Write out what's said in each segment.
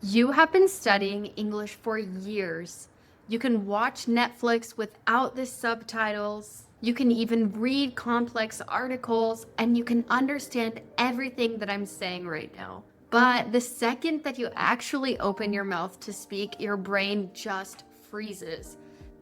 You have been studying English for years. You can watch Netflix without the subtitles. You can even read complex articles and you can understand everything that I'm saying right now. But the second that you actually open your mouth to speak, your brain just freezes.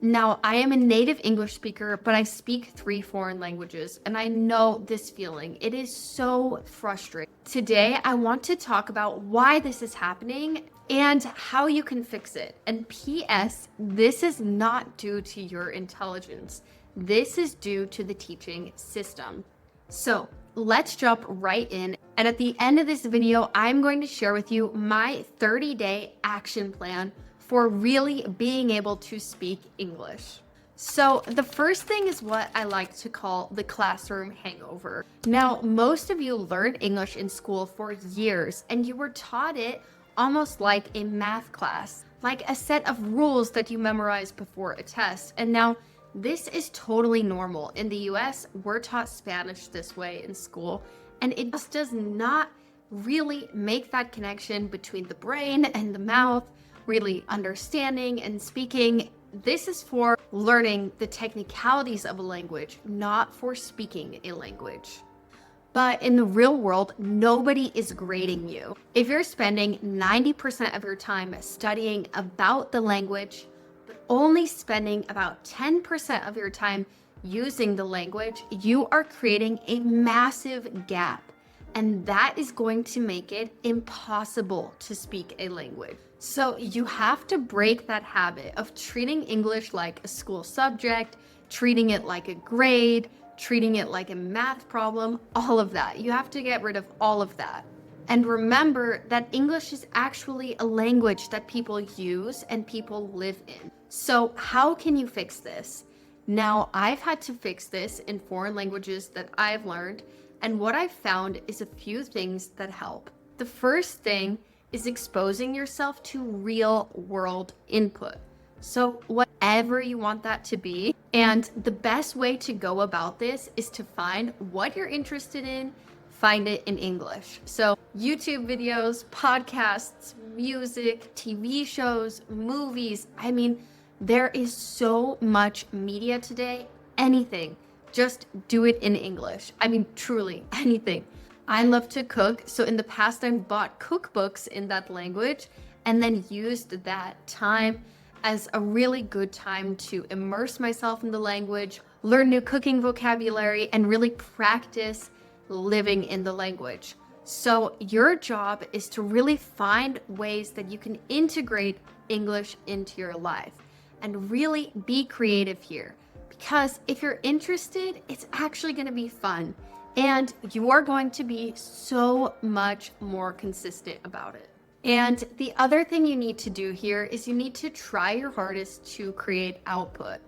Now, I am a native English speaker, but I speak 3 foreign languages, and I know this feeling. It is so frustrating. Today, I want to talk about why this is happening and how you can fix it. And P.S., this is not due to your intelligence. This is due to the teaching system. So let's jump right in. And at the end of this video, I'm going to share with you my 30-day action plan for really being able to speak English. So the first thing is what I like to call the classroom hangover. Now, most of you learned English in school for years and you were taught it almost like a math class, like a set of rules that you memorize before a test. And now this is totally normal. In the US, we're taught Spanish this way in school, and it just does not really make that connection between the brain and the mouth, really understanding and speaking. This is for learning the technicalities of a language, not for speaking a language. But in the real world, nobody is grading you. If you're spending 90% of your time studying about the language, but only spending about 10% of your time using the language, you are creating a massive gap. And that is going to make it impossible to speak a language. So you have to break that habit of treating English like a school subject, treating it like a grade, treating it like a math problem, all of that. You have to get rid of all of that. And remember that English is actually a language that people use and people live in. So how can you fix this? Now, I've had to fix this in foreign languages that I've learned, and what I've found is a few things that help. The first thing is exposing yourself to real world input. So whatever you want that to be. And the best way to go about this is to find what you're interested in, find it in English. So YouTube videos, podcasts, music, TV shows, movies. I mean, there is so much media today, anything. Just do it in English. I mean, truly, anything. I love to cook, so in the past I've bought cookbooks in that language and then used that time as a really good time to immerse myself in the language, learn new cooking vocabulary, and really practice living in the language. So your job is to really find ways that you can integrate English into your life and really be creative here. Because if you're interested, it's actually going to be fun and you are going to be so much more consistent about it. And the other thing you need to do here is you need to try your hardest to create output.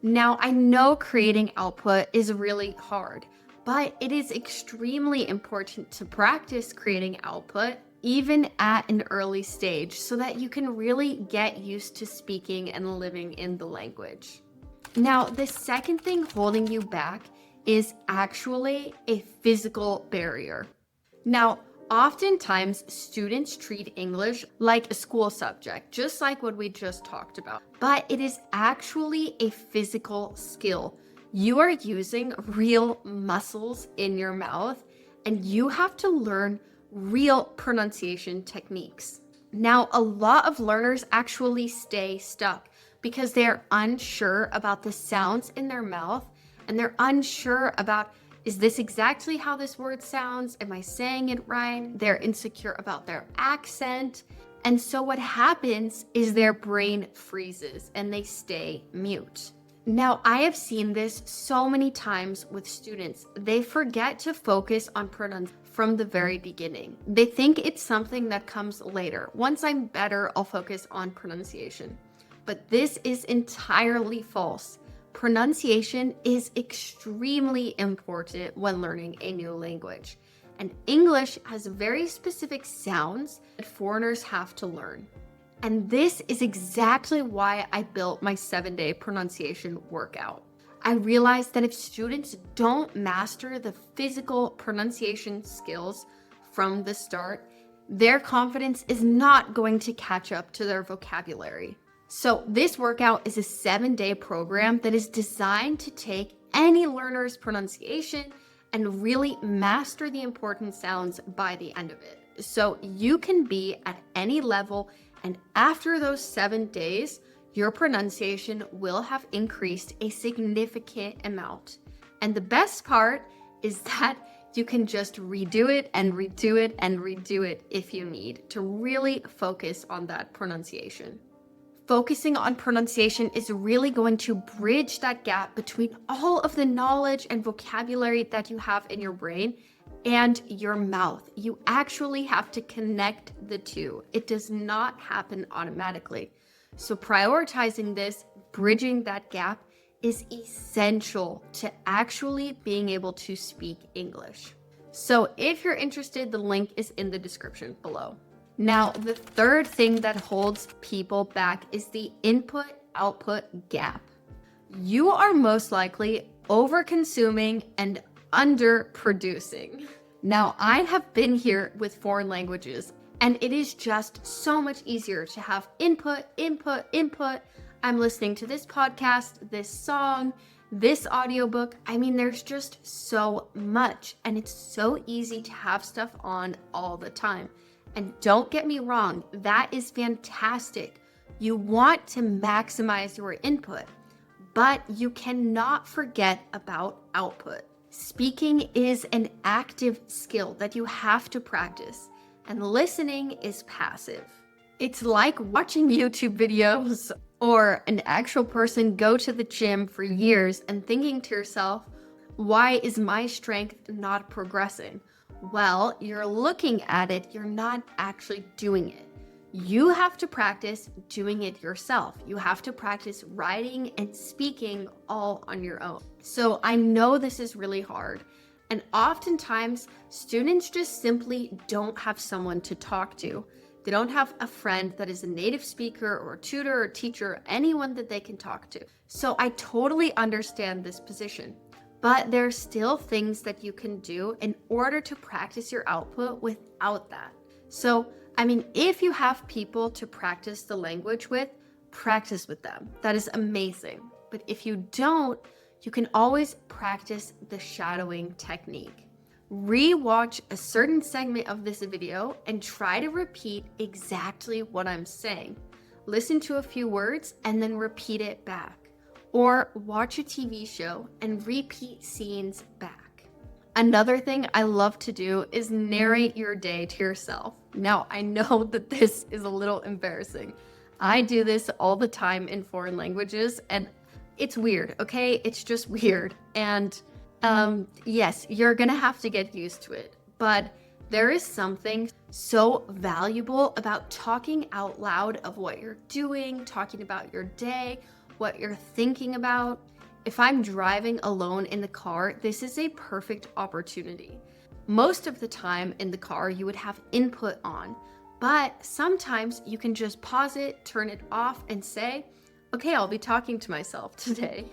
Now, I know creating output is really hard, but it is extremely important to practice creating output even at an early stage so that you can really get used to speaking and living in the language. Now, the second thing holding you back is actually a physical barrier. Now, oftentimes students treat English like a school subject, just like what we just talked about, but it is actually a physical skill. You are using real muscles in your mouth and you have to learn real pronunciation techniques. Now, a lot of learners actually stay stuck because they're unsure about the sounds in their mouth and they're unsure about, is this exactly how this word sounds? Am I saying it right? They're insecure about their accent. And so what happens is their brain freezes and they stay mute. Now, I have seen this so many times with students. They forget to focus on pronunciation from the very beginning. They think it's something that comes later. Once I'm better, I'll focus on pronunciation. But this is entirely false. Pronunciation is extremely important when learning a new language. And English has very specific sounds that foreigners have to learn. And this is exactly why I built my 7-day pronunciation workout. I realized that if students don't master the physical pronunciation skills from the start, their confidence is not going to catch up to their vocabulary. So this workout is a 7-day program that is designed to take any learner's pronunciation and really master the important sounds by the end of it. So you can be at any level, and after those 7 days, your pronunciation will have increased a significant amount. And the best part is that you can just redo it and redo it and redo it if you need to really focus on that pronunciation. Focusing on pronunciation is really going to bridge that gap between all of the knowledge and vocabulary that you have in your brain and your mouth. You actually have to connect the two. It does not happen automatically. So prioritizing this, bridging that gap, is essential to actually being able to speak English. So if you're interested, the link is in the description below. Now, the third thing that holds people back is the input-output gap. You are most likely over-consuming and under-producing. Now, I have been here with foreign languages, and it is just so much easier to have input. I'm listening to this podcast, this song, this audiobook. I mean, there's just so much, and it's so easy to have stuff on all the time. And don't get me wrong, that is fantastic. You want to maximize your input, but you cannot forget about output. Speaking is an active skill that you have to practice, and listening is passive. It's like watching YouTube videos or an actual person go to the gym for years and thinking to yourself, why is my strength not progressing? Well, you're looking at it, you're not actually doing it. You have to practice doing it yourself. You have to practice writing and speaking all on your own. So I know this is really hard. And oftentimes, students just simply don't have someone to talk to. They don't have a friend that is a native speaker or tutor or teacher, anyone that they can talk to. So I totally understand this position. But there are still things that you can do in order to practice your output without that. So, I mean, if you have people to practice the language with, practice with them. That is amazing. But if you don't, you can always practice the shadowing technique. Re-watch a certain segment of this video and try to repeat exactly what I'm saying. Listen to a few words and then repeat it back. Or watch a TV show and repeat scenes back. Another thing I love to do is narrate your day to yourself. Now, I know that this is a little embarrassing. I do this all the time in foreign languages, and it's weird, okay? It's just weird. And yes, you're gonna have to get used to it. But there is something so valuable about talking out loud of what you're doing, talking about your day, what you're thinking about. If I'm driving alone in the car, this is a perfect opportunity. Most of the time in the car, you would have input on, but sometimes you can just pause it, turn it off, and say, okay, I'll be talking to myself today.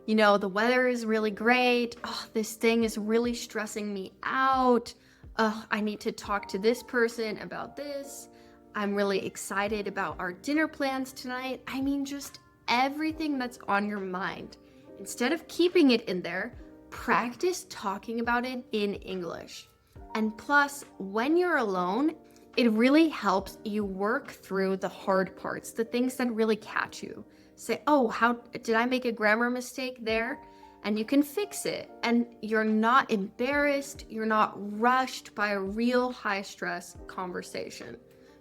You know, the weather is really great. Oh, this thing is really stressing me out. I need to talk to this person about this. I'm really excited about our dinner plans tonight. I mean, just everything that's on your mind. Instead of keeping it in there, practice talking about it in English. And plus, when you're alone, it really helps you work through the hard parts, the things that really catch you. Say, oh, how did I make a grammar mistake there? And you can fix it. And you're not embarrassed, you're not rushed by a real high stress conversation.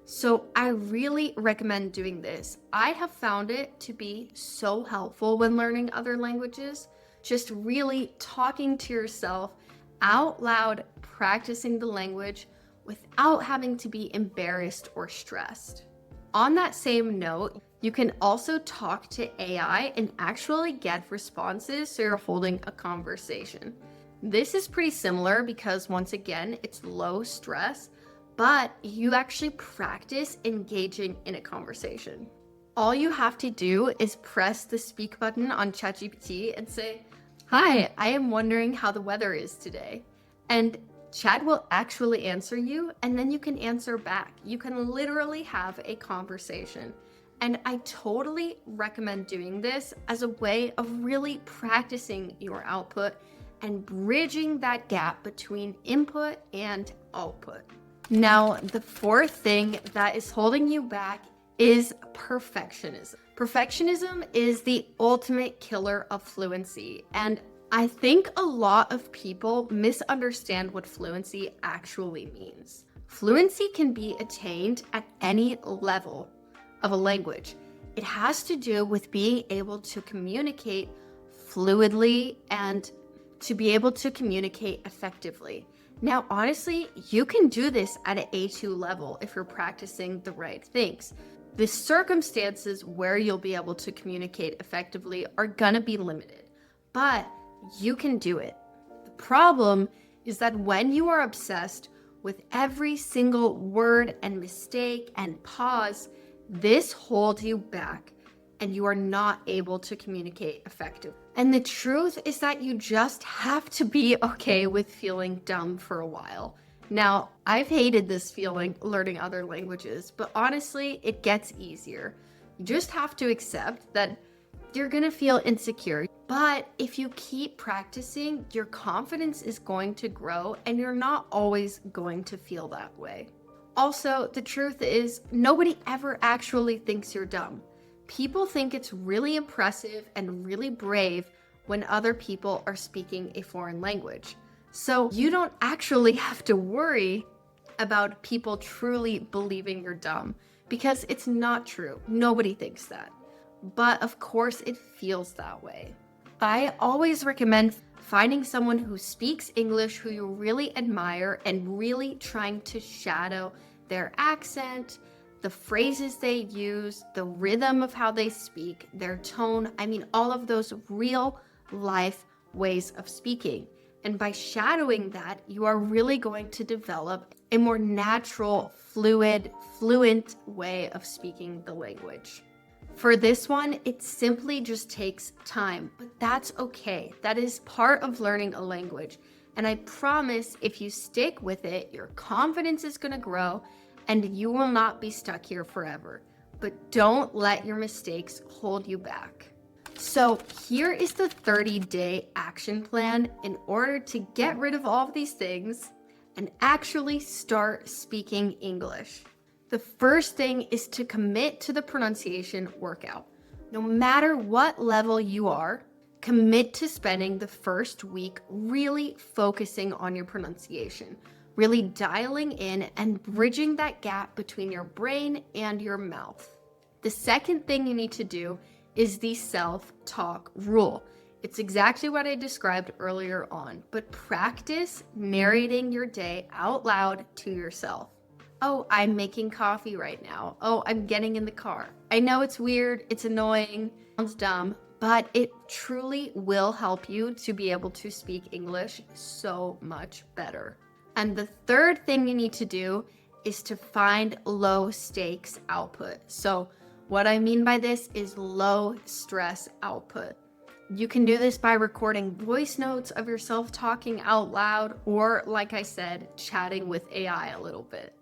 So I really recommend doing this. I have found it to be so helpful when learning other languages. Just really talking to yourself out loud, practicing the language without having to be embarrassed or stressed. On that same note, you can also talk to AI and actually get responses so you're holding a conversation. This is pretty similar because once again, it's low stress, but you actually practice engaging in a conversation. All you have to do is press the speak button on ChatGPT and say, "Hi, I am wondering how the weather is today." And Chat will actually answer you, and then you can answer back. You can literally have a conversation. And I totally recommend doing this as a way of really practicing your output and bridging that gap between input and output. Now, the fourth thing that is holding you back is perfectionism. Perfectionism is the ultimate killer of fluency, and I think a lot of people misunderstand what fluency actually means. Fluency can be attained at any level of a language. It has to do with being able to communicate fluidly and to be able to communicate effectively. Now, honestly, you can do this at an A2 level if you're practicing the right things. The circumstances where you'll be able to communicate effectively are gonna be limited, but you can do it. The problem is that when you are obsessed with every single word and mistake and pause, this holds you back and you are not able to communicate effectively. And the truth is that you just have to be okay with feeling dumb for a while. Now, I've hated this feeling learning other languages, but honestly, it gets easier. You just have to accept that you're gonna feel insecure. But if you keep practicing, your confidence is going to grow and you're not always going to feel that way. Also, the truth is, nobody ever actually thinks you're dumb. People think it's really impressive and really brave when other people are speaking a foreign language. So you don't actually have to worry about people truly believing you're dumb because it's not true. Nobody thinks that. But of course, it feels that way. I always recommend finding someone who speaks English who you really admire and really trying to shadow their accent, the phrases they use, the rhythm of how they speak, their tone. I mean, all of those real life ways of speaking. And by shadowing that, you are really going to develop a more natural, fluent way of speaking the language. For this one, it simply just takes time, but that's okay. That is part of learning a language. And I promise if you stick with it, your confidence is going to grow and you will not be stuck here forever. But don't let your mistakes hold you back. So here is the 30-day action plan in order to get rid of all of these things and actually start speaking English. The first thing is to commit to the pronunciation workout. No matter what level you are, commit to spending the first week really focusing on your pronunciation, really dialing in and bridging that gap between your brain and your mouth. The second thing you need to do is the self-talk rule. It's exactly what I described earlier on, but practice narrating your day out loud to yourself. Oh, I'm making coffee right now. Oh, I'm getting in the car. I know it's weird, it's annoying, sounds dumb, but it truly will help you to be able to speak English so much better. And the third thing you need to do is to find low stakes output. So what I mean by this is low stress output. You can do this by recording voice notes of yourself talking out loud, or like I said, chatting with AI a little bit.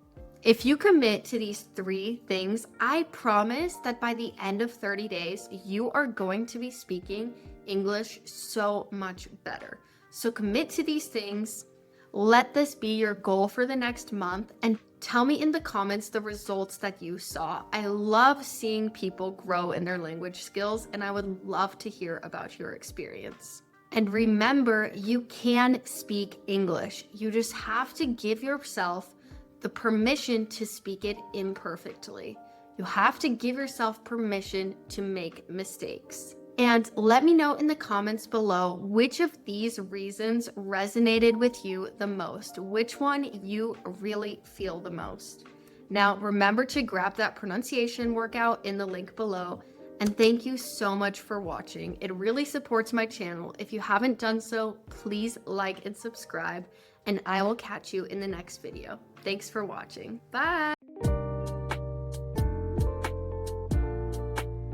If you commit to these 3 things, I promise that by the end of 30 days, you are going to be speaking English so much better. So commit to these things. Let this be your goal for the next month and tell me in the comments the results that you saw. I love seeing people grow in their language skills and I would love to hear about your experience. And remember, you can speak English. You just have to give yourself the permission to speak it imperfectly. You have to give yourself permission to make mistakes. And let me know in the comments below which of these reasons resonated with you the most, which one you really feel the most. Now, remember to grab that pronunciation workout in the link below. And thank you so much for watching. It really supports my channel. If you haven't done so, please like and subscribe, and I will catch you in the next video. Thanks for watching. Bye.